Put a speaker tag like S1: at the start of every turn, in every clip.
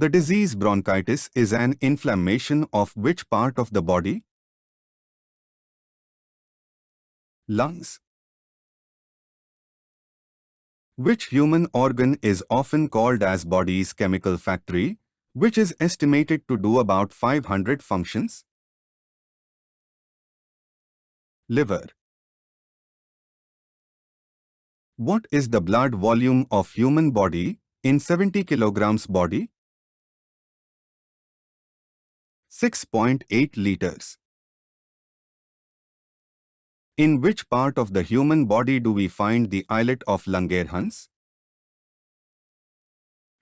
S1: The disease bronchitis is an inflammation of which part of the body? Lungs. Which human organ is often called as body's chemical factory, which is estimated to do about 500 functions? Liver. What is the blood volume of human body in 70 kilograms body? 6.8 liters. In which part of the human body do we find the islet of Langerhans?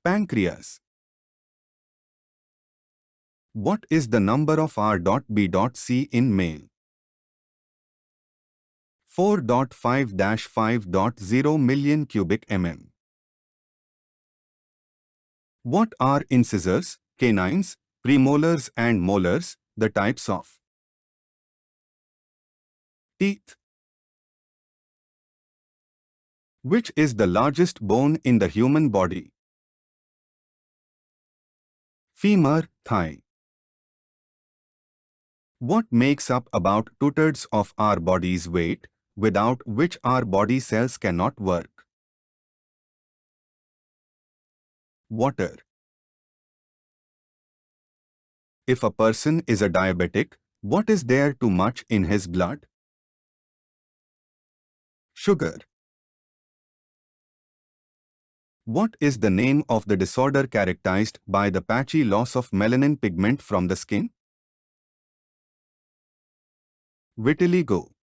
S1: Pancreas. What is the number of R.B.C in male? 4.5-5.0 million cubic mm. What are incisors, canines, premolars and molars, the types of teeth? Which is the largest bone in the human body? Femur, thigh. What makes up about 2/3 of our body's weight, without which our body cells cannot work? Water. If a person is a diabetic, what is there too much in his blood? Sugar. What is the name of the disorder characterized by the patchy loss of melanin pigment from the skin? Vitiligo.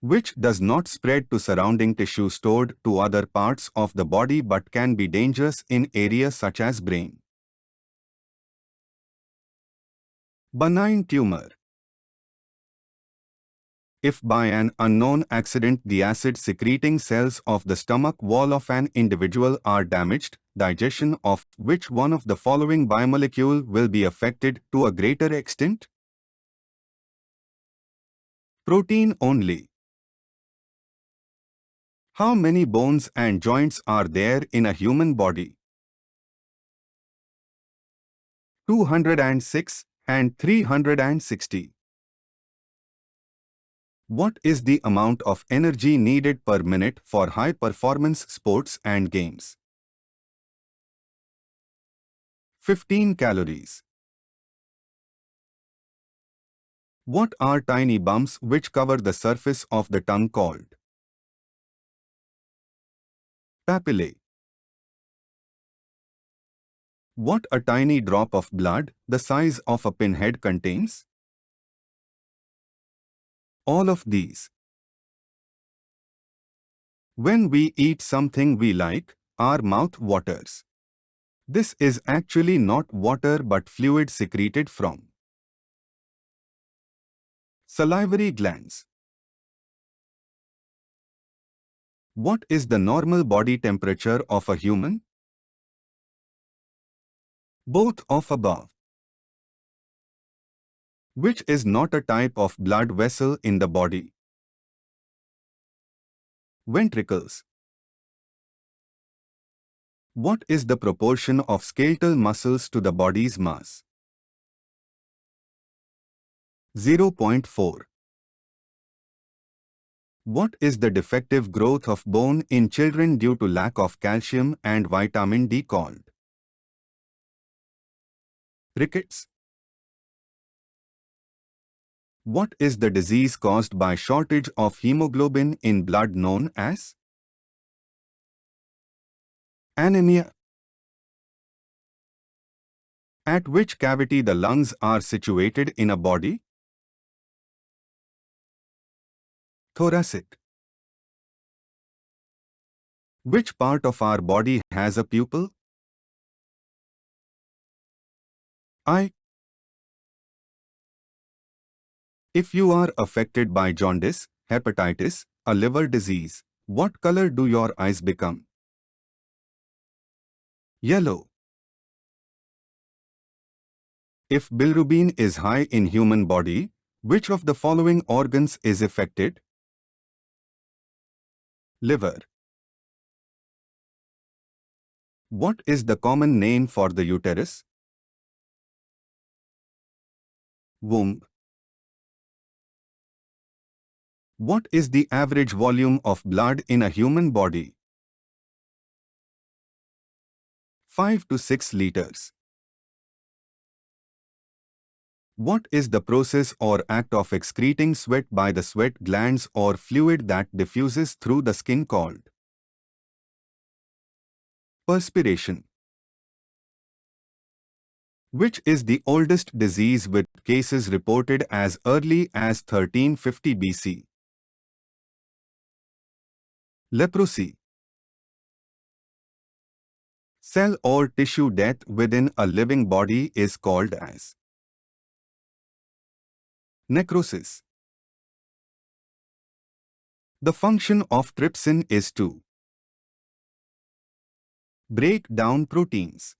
S1: Which does not spread to surrounding tissue stored to other parts of the body but can be dangerous in areas such as brain? Benign tumor. If by an unknown accident the acid-secreting cells of the stomach wall of an individual are damaged, digestion of which one of the following biomolecule will be affected to a greater extent? Protein only. How many bones and joints are there in a human body? 206 and 360. What is the amount of energy needed per minute for high-performance sports and games? 15 calories. What are tiny bumps which cover the surface of the tongue called? Papillae. What a tiny drop of blood, the size of a pinhead, contains? All of these. When we eat something we like, our mouth waters. This is actually not water but fluid secreted from salivary glands. What is the normal body temperature of a human? Both of above. Which is not a type of blood vessel in the body? Ventricles. What is the proportion of skeletal muscles to the body's mass? 0.4. What is the defective growth of bone in children due to lack of calcium and vitamin D called? Rickets. What is the disease caused by shortage of hemoglobin in blood known as? Anemia. At which cavity the lungs are situated in a body? Thoracic. Which part of our body has a pupil? Eye. If you are affected by jaundice, hepatitis, a liver disease, what color do your eyes become? Yellow. If bilirubin is high in human body, which of the following organs is affected? Liver. What is the common name for the uterus? Womb. What is the average volume of blood in a human body? 5 to 6 liters. What is the process or act of excreting sweat by the sweat glands or fluid that diffuses through the skin called? Perspiration. Which is the oldest disease with cases reported as early as 1350 BC? Leprosy. Cell or tissue death within a living body is called as necrosis. The function of trypsin is to break down proteins.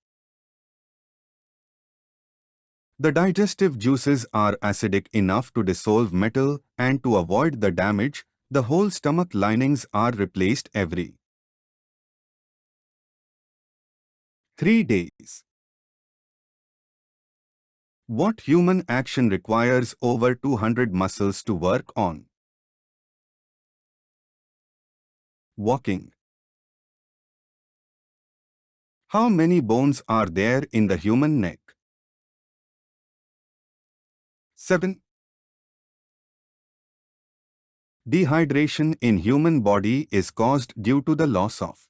S1: The digestive juices are acidic enough to dissolve metal, and to avoid the damage, the whole stomach linings are replaced every 3 days. What human action requires over 200 muscles to work on? Walking. How many bones are there in the human neck? 7. Dehydration in human body is caused due to the loss of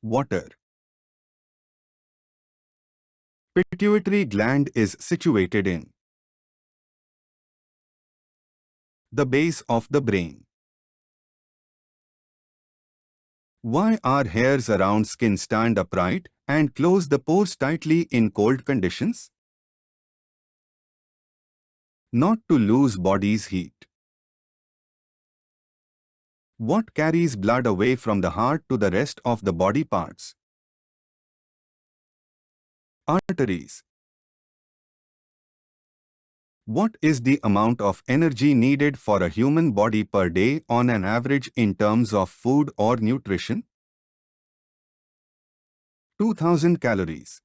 S1: water. Pituitary gland is situated in the base of the brain. Why are hairs around skin stand upright and close the pores tightly in cold conditions? Not to lose body's heat. What carries blood away from the heart to the rest of the body parts? Arteries. What is the amount of energy needed for a human body per day on an average in terms of food or nutrition? 2000 calories.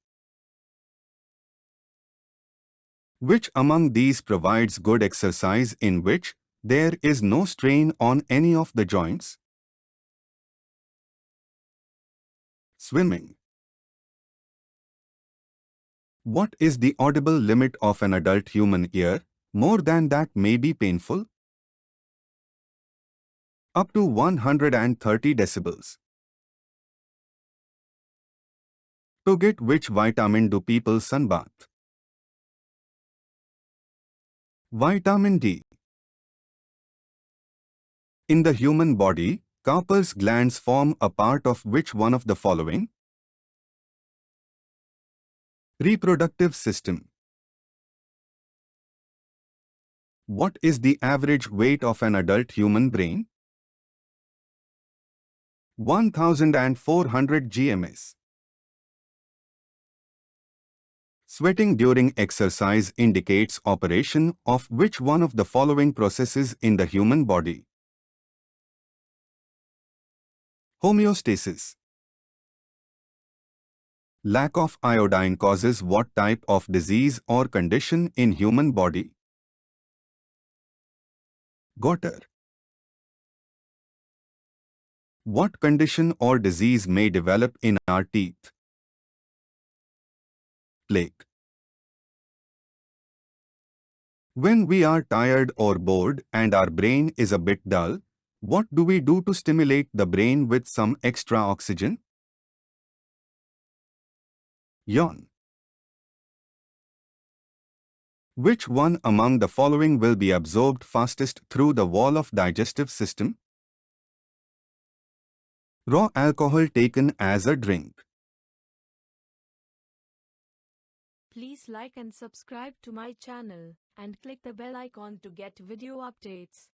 S1: Which among these provides good exercise in which there is no strain on any of the joints? Swimming. What is the audible limit of an adult human ear? More than that may be painful. Up to 130 decibels. To get which vitamin do people sunbath? Vitamin D. In the human body, Cowper's glands form a part of which one of the following? Reproductive system. What is the average weight of an adult human brain? 1400 gms. Sweating during exercise indicates operation of which one of the following processes in the human body? Homeostasis. Lack of iodine causes what type of disease or condition in human body? Goiter. What condition or disease may develop in our teeth? Plaque. When we are tired or bored and our brain is a bit dull, what do we do to stimulate the brain with some extra oxygen? Yawn. Which one among the following will be absorbed fastest through the wall of digestive system? Raw alcohol taken as a drink.
S2: Please like and subscribe to my channel and click the bell icon to get video updates.